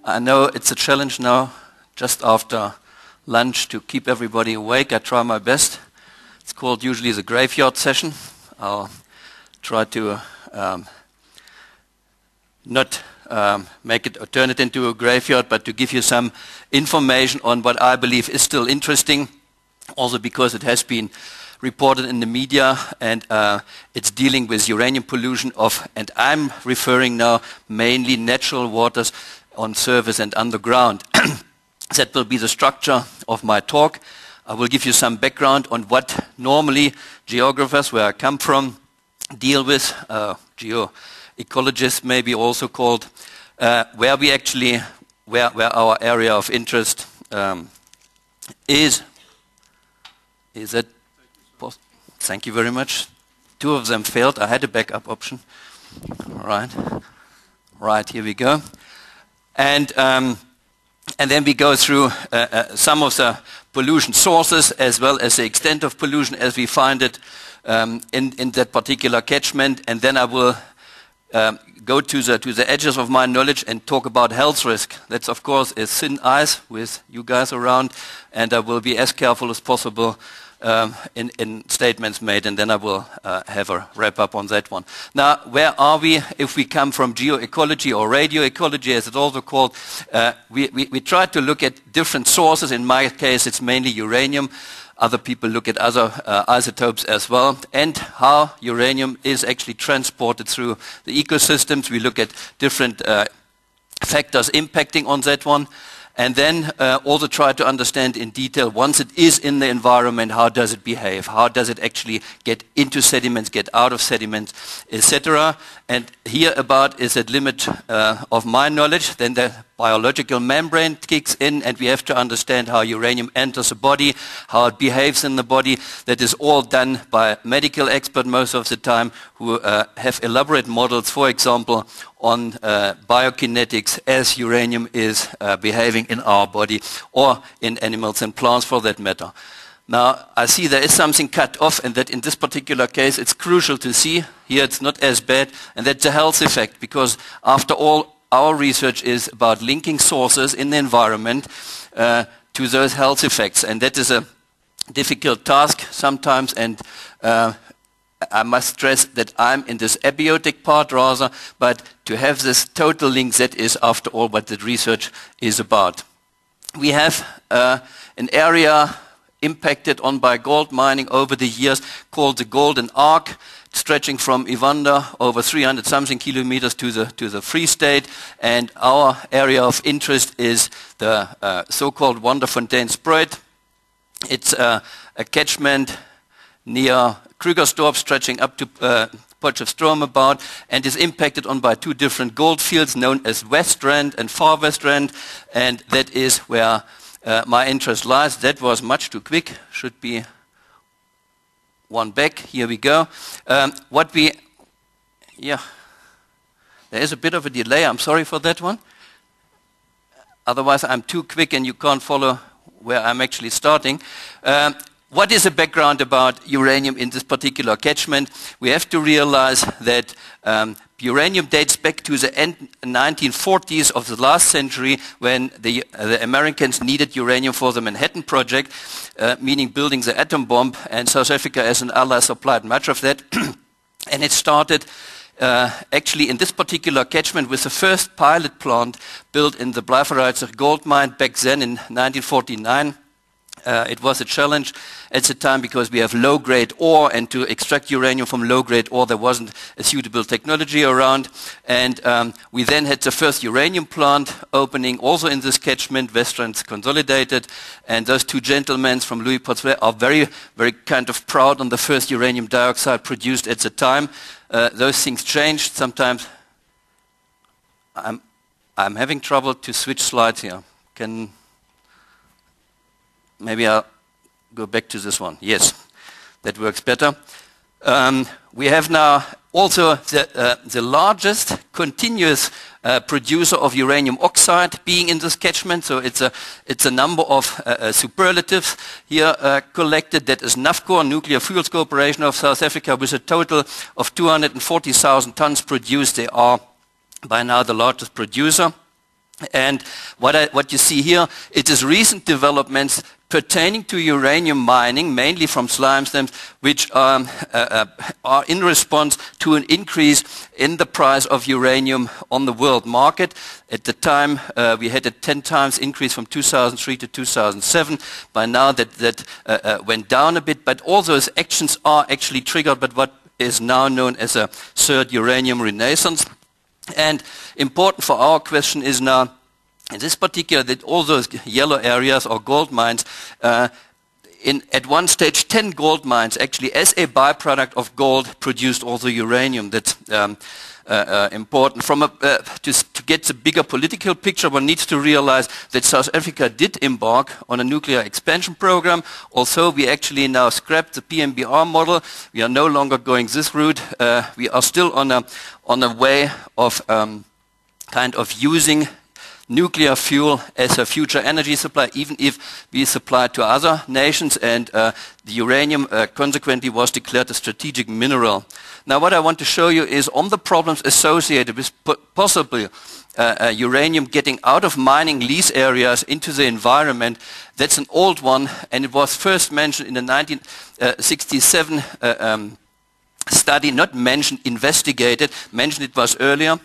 I know it's a challenge now, just after lunch, to keep everybody awake. I try my best. It's called usually the graveyard session. I'll try to not make it or turn it into a graveyard, but to give you some information on what I believe is still interesting, also because it has been reported in the media, and it's dealing with uranium pollution and I'm referring now mainly natural waters on surface and underground. That will be the structure of my talk. I will give you some background on what normally geographers, where I come from, deal with, geoecologists maybe also called, where our area of interest is. Is that possible? Thank you very much. Two of them failed. I had a backup option. All right, here we go. And then we go through some of the pollution sources as well as the extent of pollution as we find it in that particular catchment. And then I will go to the edges of my knowledge and talk about health risk. That's, of course, a thin ice with you guys around, and I will be as careful as possible in statements made, and then I will have a wrap up on that one. Now, where are we if we come from geoecology or radioecology, as it's also called? We try to look at different sources. In my case, it's mainly uranium. Other people look at other isotopes as well, and how uranium is actually transported through the ecosystems. We look at different factors impacting on that one. And then also try to understand in detail, once it is in the environment, how does it behave? How does it actually get into sediments, get out of sediments, etc.? And here about is at limit of my knowledge. Then the biological membrane kicks in, and we have to understand how uranium enters the body, how it behaves in the body. That is all done by medical experts most of the time, who have elaborate models, for example, on biokinetics as uranium is behaving in our body or in animals and plants for that matter. Now, I see there is something cut off, and that in this particular case it's crucial to see. Here it's not as bad, and that's a health effect, because after all, our research is about linking sources in the environment to those health effects, and that is a difficult task sometimes, and I must stress that I'm in this abiotic part rather, but to have this total link, that is after all what the research is about. We have an area impacted on by gold mining over the years called the Golden Arc, stretching from Evander over 300 something kilometers to the Free State, and our area of interest is the so-called Wonderfontein-Spreut. It's a catchment near Krugersdorp, stretching up to Potchefstroom about, and is impacted on by two different gold fields known as West Rand and Far West Rand, and that is where my interest lies. That was much too quick. Should be one back. Here we go. There is a bit of a delay. I'm sorry for that one. Otherwise, I'm too quick and you can't follow where I'm actually starting. What is the background about uranium in this particular catchment? We have to realize that uranium dates back to the end 1940s of the last century, when the Americans needed uranium for the Manhattan Project, meaning building the atom bomb, and South Africa as an ally supplied much of that. And it started actually in this particular catchment with the first pilot plant built in the Blythe gold mine back then in 1949. It was a challenge at the time because we have low-grade ore, and to extract uranium from low-grade ore there wasn't a suitable technology around. And we then had the first uranium plant opening also in this catchment, Westlands Consolidated, and those two gentlemen from Louis Potsdam are very, very kind of proud on the first uranium dioxide produced at the time. Those things changed. Sometimes I'm having trouble to switch slides here. Maybe I'll go back to this one. Yes, that works better. We have now also the largest continuous producer of uranium oxide being in this catchment. So it's a number of superlatives here collected. That is NAFCO, Nuclear Fuels Corporation of South Africa, with a total of 240,000 tons produced. They are by now the largest producer. And what you see here, it is recent developments pertaining to uranium mining, mainly from slimestones, which are in response to an increase in the price of uranium on the world market. At the time, we had a 10 times increase from 2003 to 2007. By now, that went down a bit, but all those actions are actually triggered by what is now known as a third uranium renaissance. And important for our question is now, in this particular, that all those yellow areas or gold mines, at one stage 10 gold mines actually as a byproduct of gold produced also uranium. That's important. To get the bigger political picture, one needs to realize that South Africa did embark on a nuclear expansion program. Also, we actually now scrapped the PMBR model. We are no longer going this route. We are still on a way of kind of using nuclear fuel as a future energy supply, even if we supply to other nations, and the uranium consequently was declared a strategic mineral. Now what I want to show you is on the problems associated with possibly uranium getting out of mining lease areas into the environment. That's an old one, and it was first mentioned in the 1967 study, not mentioned, investigated, mentioned it was earlier.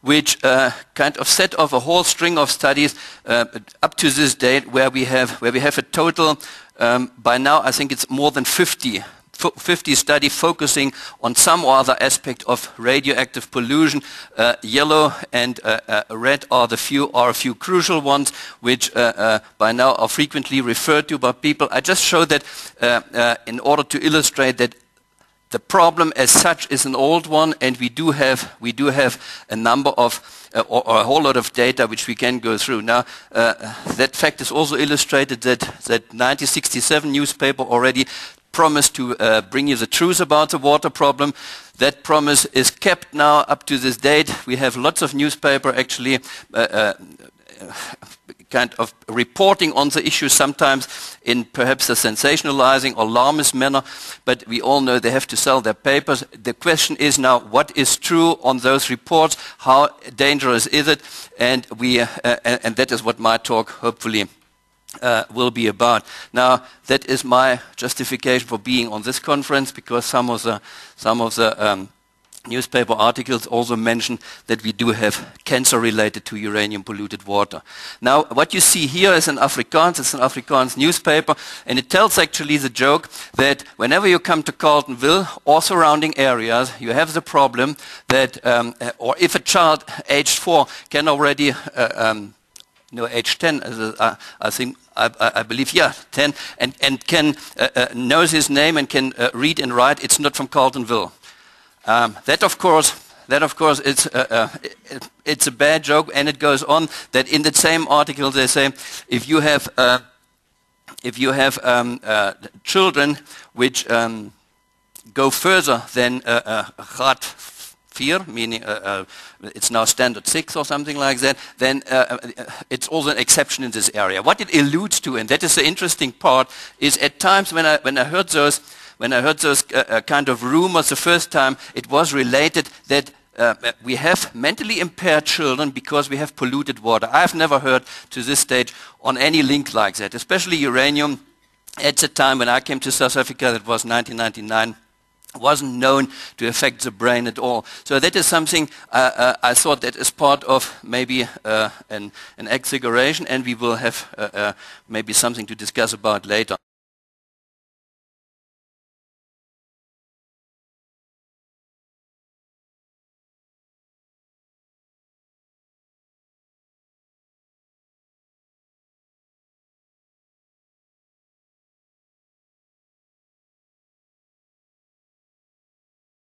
Which kind of set off a whole string of studies up to this date, where we have a total by now I think it's more than 50 studies focusing on some or other aspect of radioactive pollution. Yellow and red are a few crucial ones, which by now are frequently referred to by people. I just show that in order to illustrate that the problem as such is an old one, and we do have a number of or a whole lot of data which we can go through. Now that fact is also illustrated that 1967 newspaper already promised to bring you the truth about the water problem. That promise is kept now up to this date. We have lots of newspaper actually kind of reporting on the issue, sometimes in perhaps a sensationalizing or alarmist manner, but we all know they have to sell their papers. The question is now, what is true on those reports? How dangerous is it? And and that is what my talk hopefully will be about. Now, that is my justification for being on this conference, because some of the newspaper articles also mention that we do have cancer related to uranium polluted water. Now what you see here is an Afrikaans, it's an Afrikaans newspaper, and it tells actually the joke that whenever you come to Carletonville or surrounding areas, you have the problem that, or if a child aged 4 can already, no, age 10, I believe, yeah, 10, and can knows his name and can read and write, it's not from Carletonville. That of course, it's a bad joke, and it goes on that in the same article they say if you have children which go further than Grad 4, meaning it's now standard 6 or something like that, then it's also an exception in this area. What it alludes to, and that is the interesting part, is at times when I heard those kind of rumors the first time, it was related that we have mentally impaired children because we have polluted water. I've never heard to this stage on any link like that, especially uranium. At the time when I came to South Africa, that was 1999, wasn't known to affect the brain at all. So that is something I thought that is part of maybe an exaggeration, and we will have maybe something to discuss about later.